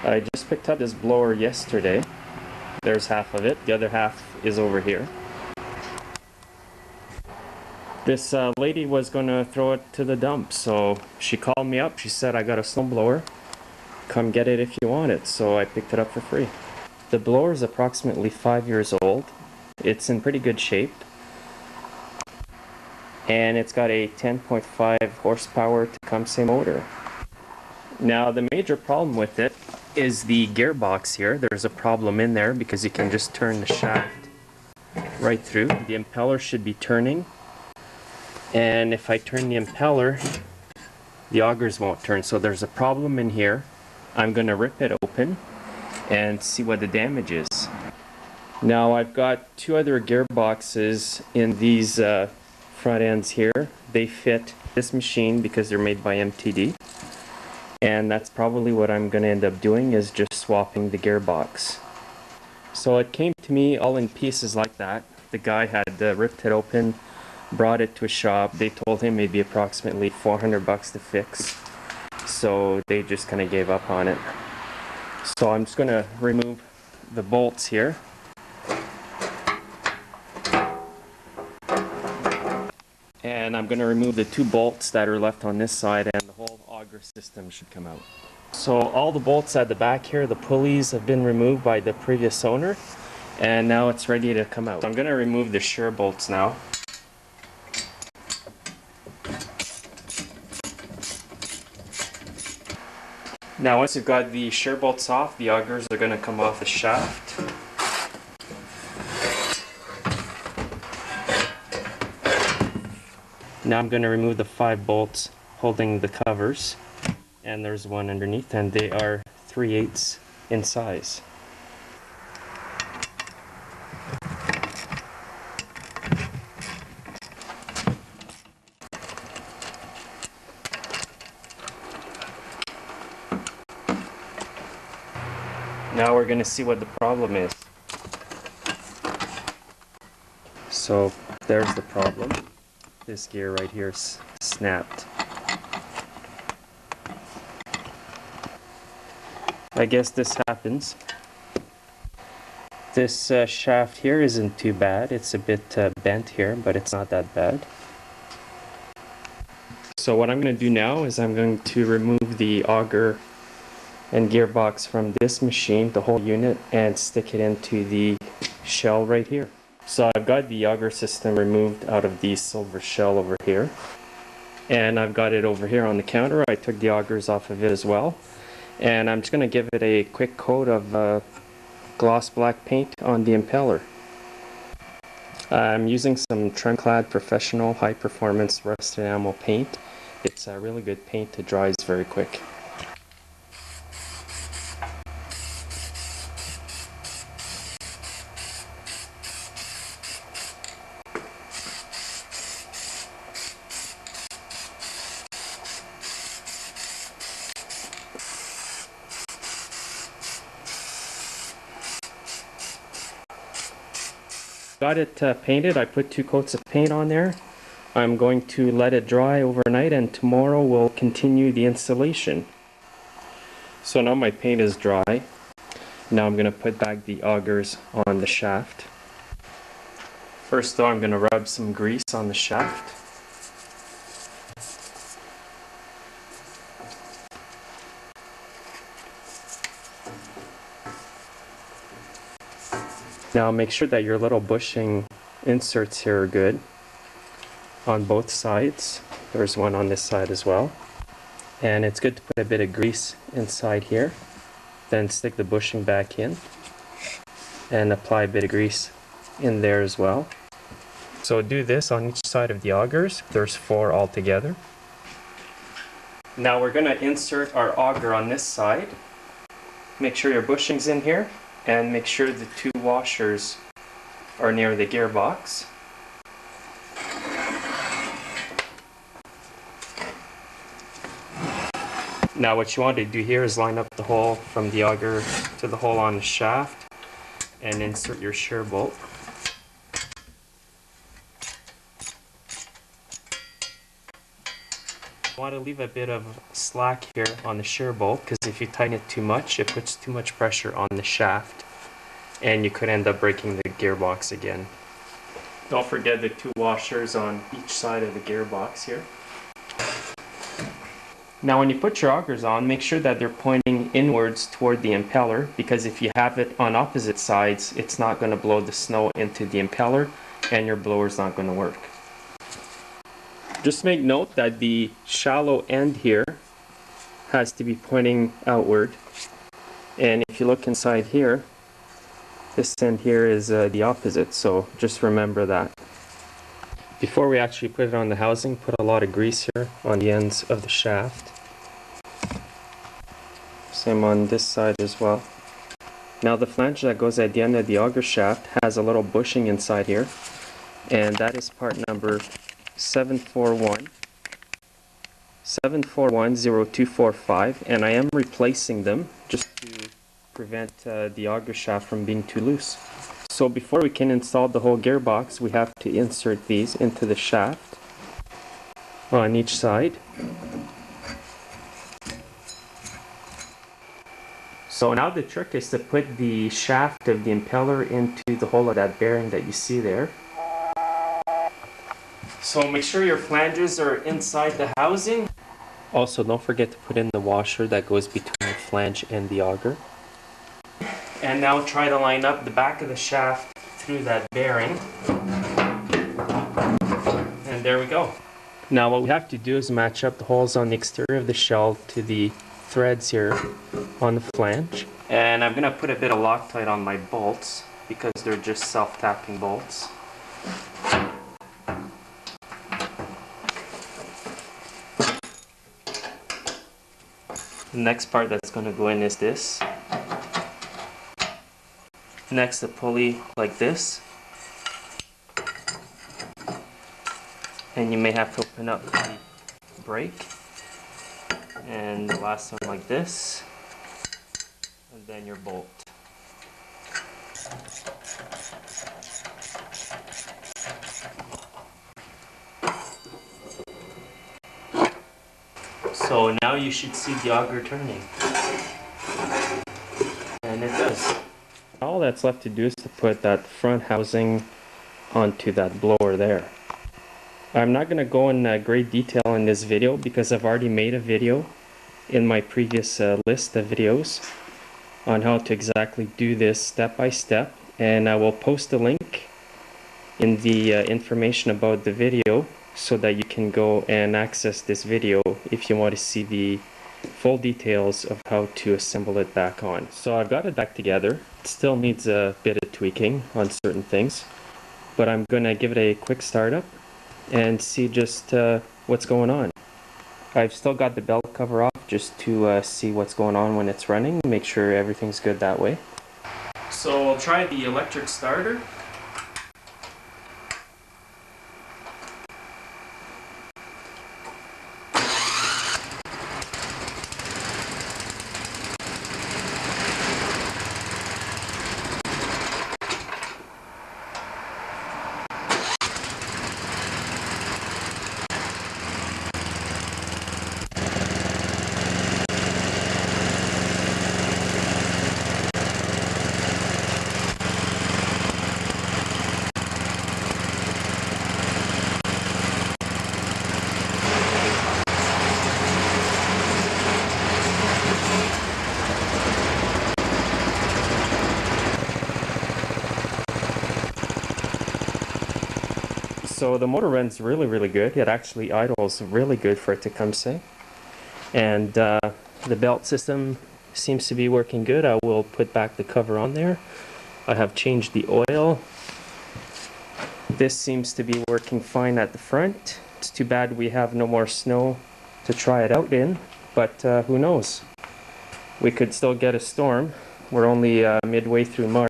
I just picked up this blower yesterday. There's half of it, the other half is over here. This lady was gonna throw it to the dump, so she called me up. She said, I got a snowblower, come get it if you want it. So I picked it up for free. The blower is approximately 5 years old. It's in pretty good shape. And it's got a 10.5 horsepower Tecumseh motor. Now the major problem with it is the gearbox here. There's a problem in there because you can just turn the shaft right through. The impeller should be turning. And if I turn the impeller, the augers won't turn. So there's a problem in here. I'm going to rip it open and see what the damage is. Now I've got two other gearboxes in these front ends here. They fit this machine because they're made by MTD. And that's probably what I'm going to end up doing, is just swapping the gearbox. So it came to me all in pieces like that. The guy had ripped it open, brought it to a shop. They told him it'd be approximately $400 to fix. So they just kind of gave up on it. So I'm just going to remove the bolts here. And I'm going to remove the two bolts that are left on this side, and the whole auger system should come out. So all the bolts at the back here, the pulleys, have been removed by the previous owner, and now it's ready to come out. So I'm going to remove the shear bolts now. Now once you've got the shear bolts off, the augers are going to come off the shaft. Now I'm going to remove the 5 bolts holding the covers, and there's one underneath, and they are 3/8 in size. Now we're going to see what the problem is. So there's the problem. This gear right here is snapped. I guess this happens. This shaft here isn't too bad. It's a bit bent here, but it's not that bad. So what I'm going to do now is I'm going to remove the auger and gearbox from this machine, the whole unit, and stick it into the shell right here. So I've got the auger system removed out of the silver shell over here, and I've got it over here on the counter. I took the augers off of it as well, and I'm just going to give it a quick coat of gloss black paint on the impeller. I'm using some Tremclad Professional High Performance Rust Enamel paint. It's a really good paint. It dries very quick. Got it painted. I put 2 coats of paint on there. I'm going to let it dry overnight, and tomorrow we'll continue the installation. So now my paint is dry. Now I'm going to put back the augers on the shaft. First though, I'm going to rub some grease on the shaft. Now make sure that your little bushing inserts here are good on both sides. There's one on this side as well. And it's good to put a bit of grease inside here. Then stick the bushing back in and apply a bit of grease in there as well. So do this on each side of the augers. There's 4 altogether. Now we're going to insert our auger on this side. Make sure your bushing's in here, and make sure the 2 washers are near the gearbox. Now what you want to do here is line up the hole from the auger to the hole on the shaft and insert your shear bolt. You want to to leave a bit of slack here on the shear bolt, because if you tighten it too much, it puts too much pressure on the shaft and you could end up breaking the gearbox again. Don't forget the 2 washers on each side of the gearbox here. Now when you put your augers on, make sure that they're pointing inwards toward the impeller, because if you have it on opposite sides, it's not going to blow the snow into the impeller and your blower's not going to work. Just make note that the shallow end here has to be pointing outward, and if you look inside here, this end here is the opposite, so just remember that. Before we actually put it on the housing, put a lot of grease here on the ends of the shaft. Same on this side as well. Now the flange that goes at the end of the auger shaft has a little bushing inside here, and that is part number 7410245, and I am replacing them just to prevent the auger shaft from being too loose. So before we can install the whole gearbox, we have to insert these into the shaft on each side. So now the trick is to put the shaft of the impeller into the hole of that bearing that you see there. So make sure your flanges are inside the housing. Also, don't forget to put in the washer that goes between the flange and the auger. And now try to line up the back of the shaft through that bearing. And there we go. Now what we have to do is match up the holes on the exterior of the shell to the threads here on the flange. And I'm going to put a bit of Loctite on my bolts because they're just self-tapping bolts. The next part that's going to go in is this. Next, a pulley like this, and you may have to open up the brake, and the last one like this, and then your bolt. So now you should see the auger turning, and it does. All that's left to do is to put that front housing onto that blower there. I'm not going to go in great detail in this video because I've already made a video in my previous list of videos on how to exactly do this step by step, and I will post a link in the information about the video so that you can go and access this video if you want to see the full details of how to assemble it back on. So I've got it back together. It still needs a bit of tweaking on certain things, but I'm going to give it a quick startup and see just what's going on. I've still got the belt cover off just to see what's going on when it's running, make sure everything's good that way. So I'll try the electric starter. So the motor runs really good. It actually idles really good for it to come say. And the belt system seems to be working good. I will put back the cover on there. I have changed the oil. This seems to be working fine at the front. It's too bad we have no more snow to try it out in, but who knows? We could still get a storm. We're only midway through March.